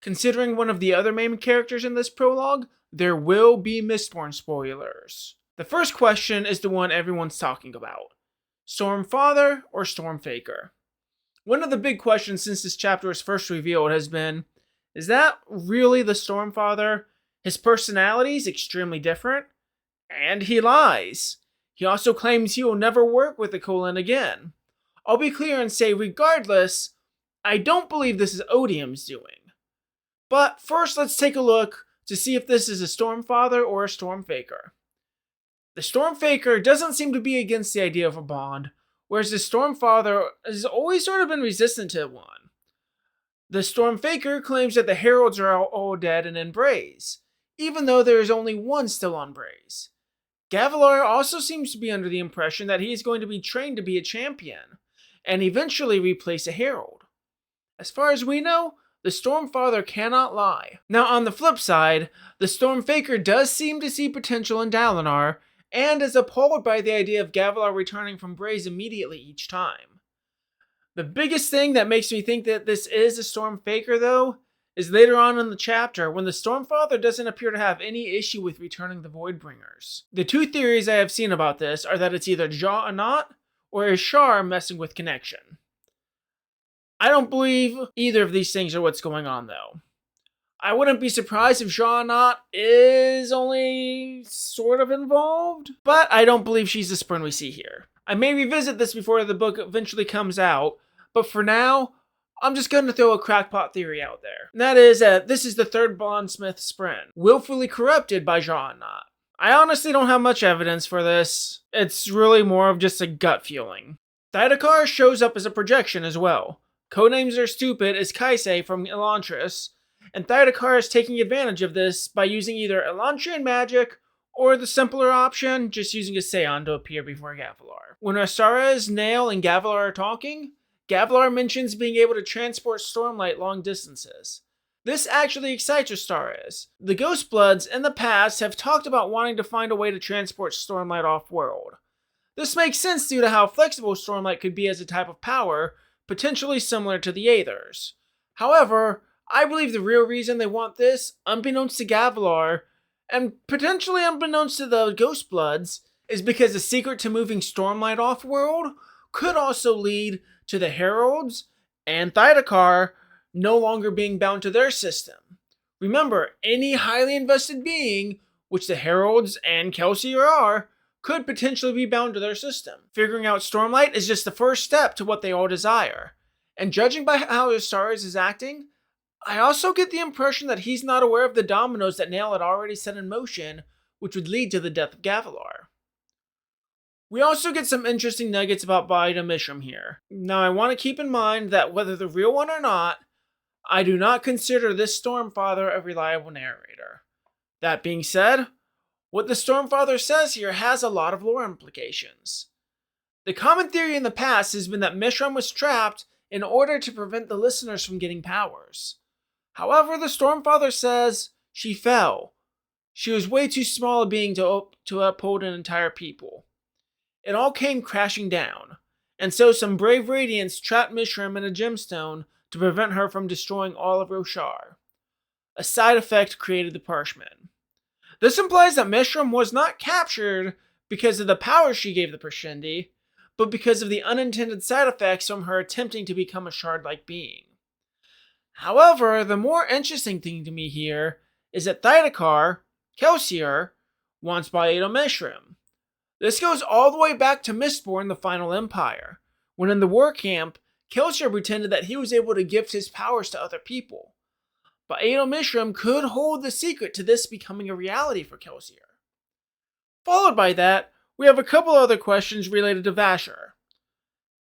Considering one of the other main characters in this prologue, there will be Mistborn spoilers. The first question is the one everyone's talking about. Stormfather or Stormfaker? One of the big questions since this chapter was first revealed has been, is that really the Stormfather? His personality is extremely different, and he lies. He also claims he will never work with the Colon again. I'll be clear and say, regardless, I don't believe this is Odium's doing. But first, let's take a look to see if this is a Stormfather or a Stormfaker. The Stormfaker doesn't seem to be against the idea of a bond, whereas the Stormfather has always sort of been resistant to one. The Stormfaker claims that the Heralds are all dead and in Braze, even though there is only one still on Braze. Gavilar also seems to be under the impression that he is going to be trained to be a champion, and eventually replace a Herald. As far as we know, the Stormfather cannot lie. Now on the flip side, the Stormfaker does seem to see potential in Dalinar, and is appalled by the idea of Gavilar returning from Braze immediately each time. The biggest thing that makes me think that this is a Stormfaker, though, is later on in the chapter when the Stormfather doesn't appear to have any issue with returning the Voidbringers. The two theories I have seen about this are that it's either Ja-Anat or Ishar messing with connection. I don't believe either of these things are what's going on, though. I wouldn't be surprised if Ja-Anat is only sort of involved, but I don't believe she's the Spurn we see here. I may revisit this before the book eventually comes out, but for now, I'm just going to throw a crackpot theory out there. And that is that this is the third Bondsmith Spurn, willfully corrupted by Ja-Anat. I honestly don't have much evidence for this. It's really more of just a gut feeling. Thydakar shows up as a projection as well. Codenames are stupid as Kaisei from Elantris, and Thydakar is taking advantage of this by using either Elantrian magic or the simpler option, just using a Seon to appear before Gavilar. When Astarez, Nail, and Gavilar are talking, Gavilar mentions being able to transport Stormlight long distances. This actually excites Astarez. The Ghostbloods in the past have talked about wanting to find a way to transport Stormlight off-world. This makes sense due to how flexible Stormlight could be as a type of power, potentially similar to the Aethers. However, I believe the real reason they want this, unbeknownst to Gavilar, and potentially unbeknownst to the Ghostbloods, is because the secret to moving Stormlight off-world could also lead to the Heralds and Thydakar no longer being bound to their system. Remember, any highly invested being, which the Heralds and Kelsier are, could potentially be bound to their system. Figuring out Stormlight is just the first step to what they all desire. And judging by how Astarez is acting, I also get the impression that he's not aware of the dominoes that Nail had already set in motion, which would lead to the death of Gavilar. We also get some interesting nuggets about Baida Mishram here. Now I want to keep in mind that whether the real one or not, I do not consider this Stormfather a reliable narrator. That being said, what the Stormfather says here has a lot of lore implications. The common theory in the past has been that Mishram was trapped in order to prevent the listeners from getting powers. However, the Stormfather says she fell. She was way too small a being to uphold an entire people. It all came crashing down, and so some brave Radiants trapped Mishram in a gemstone to prevent her from destroying all of Roshar. A side effect created the Parshman. This implies that Mishram was not captured because of the power she gave the Parshendi, but because of the unintended side effects from her attempting to become a shard-like being. However, the more interesting thing to me here is that Thydakar, Kelsier, wants Baida Mishram. This goes all the way back to Mistborn, the Final Empire, when in the war camp, Kelsier pretended that he was able to gift his powers to other people. Baida Mishram could hold the secret to this becoming a reality for Kelsier. Followed by that, we have a couple other questions related to Vasher.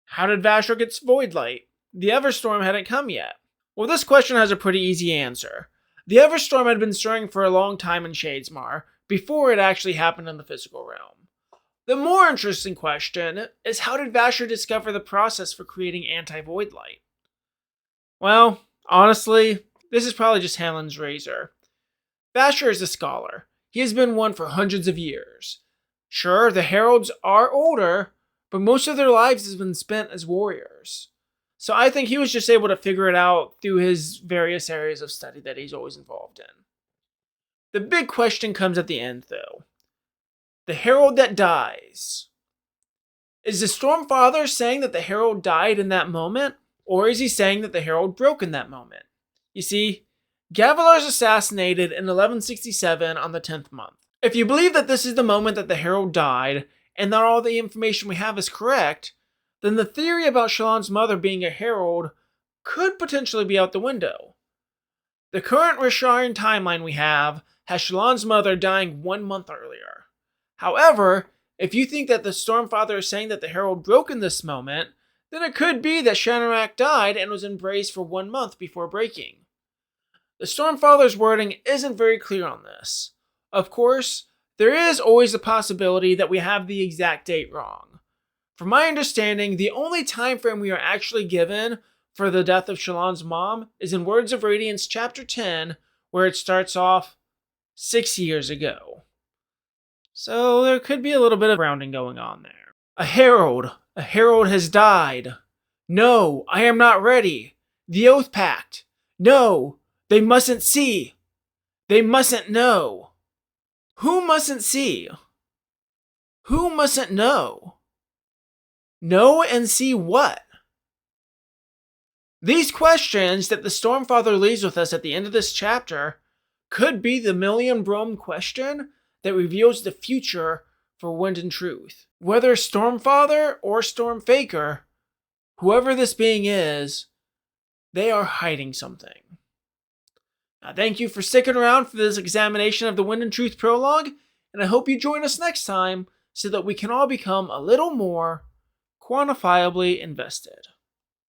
How did Vasher get Voidlight? The Everstorm hadn't come yet. Well, this question has a pretty easy answer. The Everstorm had been stirring for a long time in Shadesmar, before it actually happened in the physical realm. The more interesting question is, how did Vasher discover the process for creating anti-void light? Well, honestly, this is probably just Hanlon's razor. Vasher is a scholar. He has been one for hundreds of years. Sure, the Heralds are older, but most of their lives has been spent as warriors. So I think he was just able to figure it out through his various areas of study that he's always involved in. The big question comes at the end, though. The Herald that dies. Is the Stormfather saying that the Herald died in that moment, or is he saying that the Herald broke in that moment? You see, Gavilar is assassinated in 1167 on the 10th month. If you believe that this is the moment that the Herald died, and that all the information we have is correct, then the theory about Shallan's mother being a Herald could potentially be out the window. The current Risharan timeline we have has Shallan's mother dying 1 month earlier. However, if you think that the Stormfather is saying that the Herald broke in this moment, then it could be that Shanarak died and was embraced for 1 month before breaking. The Stormfather's wording isn't very clear on this. Of course, there is always the possibility that we have the exact date wrong. From my understanding, the only time frame we are actually given for the death of Shallan's mom is in Words of Radiance chapter 10, where it starts off 6 years ago. So there could be a little bit of rounding going on there. A herald has died. No, I am not ready. The Oath Pact. No, they mustn't see. They mustn't know. Who mustn't see? Who mustn't know? Know and see what? These questions that the Stormfather leaves with us at the end of this chapter could be the Million Brome question that reveals the future for Wind and Truth. Whether Stormfather or Stormfaker, whoever this being is, they are hiding something. Now, thank you for sticking around for this examination of the Wind and Truth prologue, and I hope you join us next time so that we can all become a little more quantifiably invested.